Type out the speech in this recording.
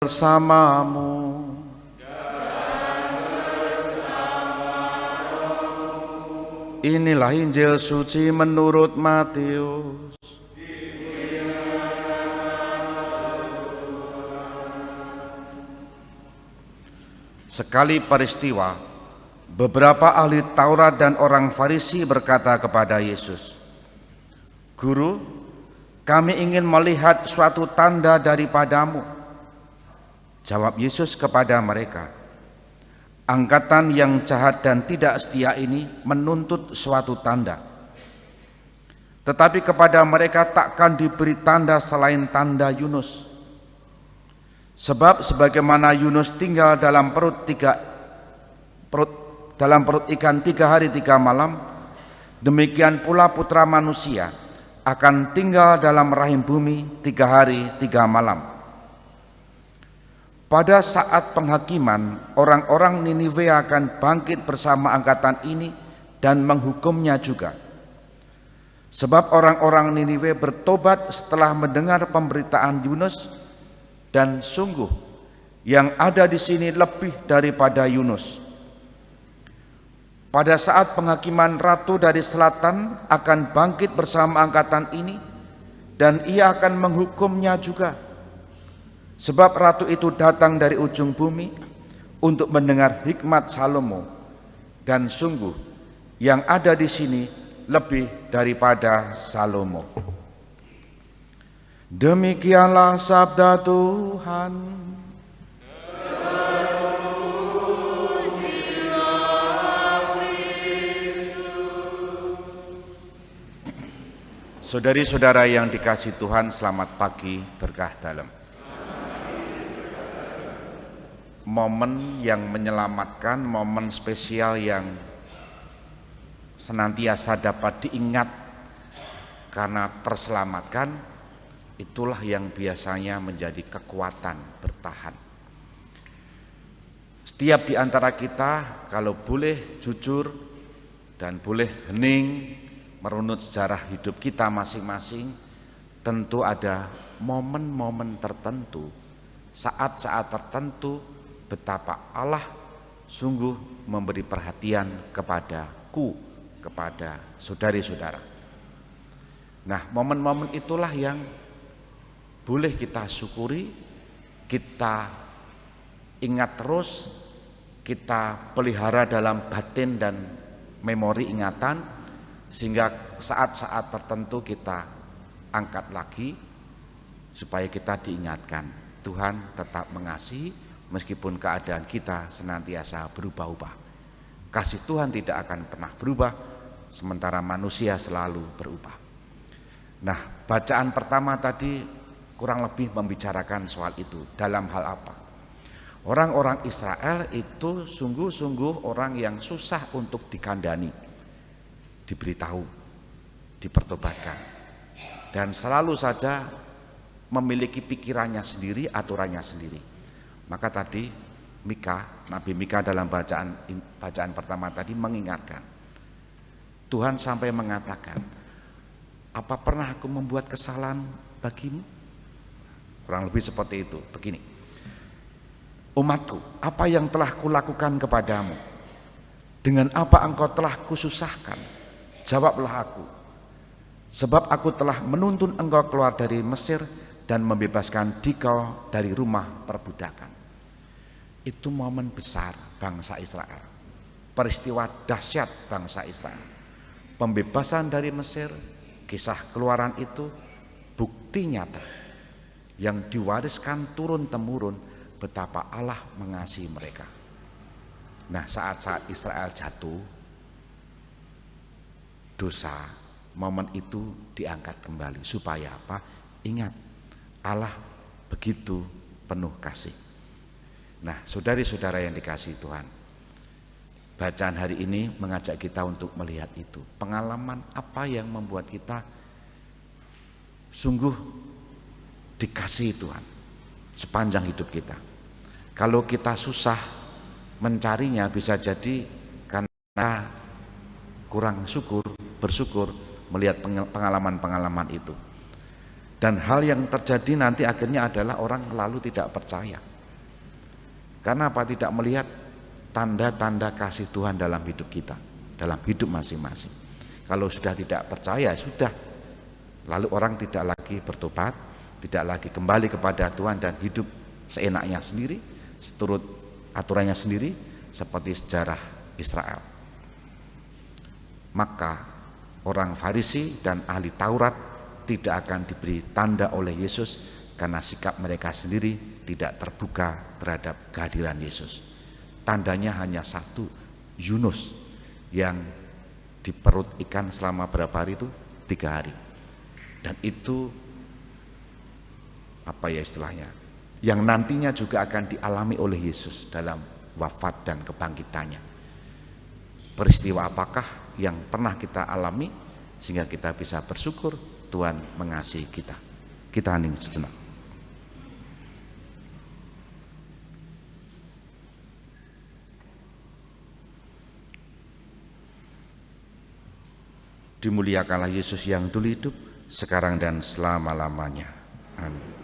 bersamamu. Inilah Injil suci menurut Matius. Sekali peristiwa, beberapa ahli Taurat dan orang Farisi berkata kepada Yesus, "Guru, kami ingin melihat suatu tanda daripadamu." Jawab Yesus kepada mereka, "Angkatan yang jahat dan tidak setia ini menuntut suatu tanda. Tetapi kepada mereka takkan diberi tanda selain tanda Yunus. Sebab sebagaimana Yunus tinggal dalam perut ikan 3 hari 3 malam, demikian pula Putra Manusia akan tinggal dalam rahim bumi 3 hari 3 malam." Pada saat penghakiman, orang-orang Niniwe akan bangkit bersama angkatan ini dan menghukumnya juga. Sebab orang-orang Niniwe bertobat setelah mendengar pemberitaan Yunus, dan sungguh yang ada di sini lebih daripada Yunus. Pada saat penghakiman, ratu dari selatan akan bangkit bersama angkatan ini dan ia akan menghukumnya juga. Sebab ratu itu datang dari ujung bumi untuk mendengar hikmat Salomo, dan sungguh yang ada di sini lebih daripada Salomo. Demikianlah sabda Tuhan. Saudari-saudara yang dikasihi Tuhan, selamat pagi, berkah dalam. Momen yang menyelamatkan, momen spesial yang senantiasa dapat diingat karena terselamatkan, itulah yang biasanya menjadi kekuatan bertahan. Setiap di antara kita kalau boleh jujur dan boleh hening merunut sejarah hidup kita masing-masing, tentu ada momen-momen tertentu, saat-saat tertentu betapa Allah sungguh memberi perhatian kepadaku, kepada saudari-saudara. Nah, momen-momen itulah yang boleh kita syukuri, kita ingat terus, kita pelihara dalam batin dan memori ingatan, sehingga saat-saat tertentu kita angkat lagi supaya kita diingatkan Tuhan tetap mengasihi meskipun keadaan kita senantiasa berubah-ubah. Kasih Tuhan tidak akan pernah berubah, sementara manusia selalu berubah. Nah, bacaan pertama tadi kurang lebih membicarakan soal itu. Dalam hal apa? Orang-orang Israel itu sungguh-sungguh orang yang susah untuk dikandani, diberitahu, dipertobatkan, dan selalu saja memiliki pikirannya sendiri, aturannya sendiri. Maka tadi Nabi Mika dalam bacaan pertama tadi mengingatkan, Tuhan sampai mengatakan, "Apa pernah aku membuat kesalahan bagimu?" Kurang lebih seperti itu. Begini, "Umatku, apa yang telah kulakukan kepadamu? Dengan apa engkau telah kususahkan? Jawablah aku. Sebab aku telah menuntun engkau keluar dari Mesir dan membebaskan dikau dari rumah perbudakan." Itu momen besar bangsa Israel, peristiwa dahsyat bangsa Israel. Pembebasan dari Mesir, kisah keluaran itu bukti nyata yang diwariskan turun-temurun betapa Allah mengasihi mereka. Nah, saat-saat Israel jatuh dosa, momen itu diangkat kembali supaya apa? Ingat, Allah begitu penuh kasih. Nah, saudari-saudara yang dikasihi Tuhan, bacaan hari ini mengajak kita untuk melihat itu. Pengalaman apa yang membuat kita sungguh dikasihi Tuhan sepanjang hidup kita. Kalau kita susah mencarinya, bisa jadi karena kurang bersyukur melihat pengalaman-pengalaman itu. Dan hal yang terjadi nanti akhirnya adalah orang lalu tidak percaya. Karena apa? Tidak melihat tanda-tanda kasih Tuhan dalam hidup kita, dalam hidup masing-masing. Kalau sudah tidak percaya, sudah. Lalu orang tidak lagi bertobat, tidak lagi kembali kepada Tuhan dan hidup seenaknya sendiri, seturut aturannya sendiri, seperti sejarah Israel. Maka orang Farisi dan ahli Taurat tidak akan diberi tanda oleh Yesus karena sikap mereka sendiri tidak terbuka terhadap kehadiran Yesus. Tandanya hanya satu, Yunus yang di perut ikan selama berapa hari itu? 3 hari. Dan itu apa ya istilahnya, yang nantinya juga akan dialami oleh Yesus dalam wafat dan kebangkitannya. Peristiwa apakah yang pernah kita alami sehingga kita bisa bersyukur Tuhan mengasihi kita? Kita hening sejenak. Dimuliakanlah Yesus yang dulu hidup, sekarang dan selama-lamanya. Amin.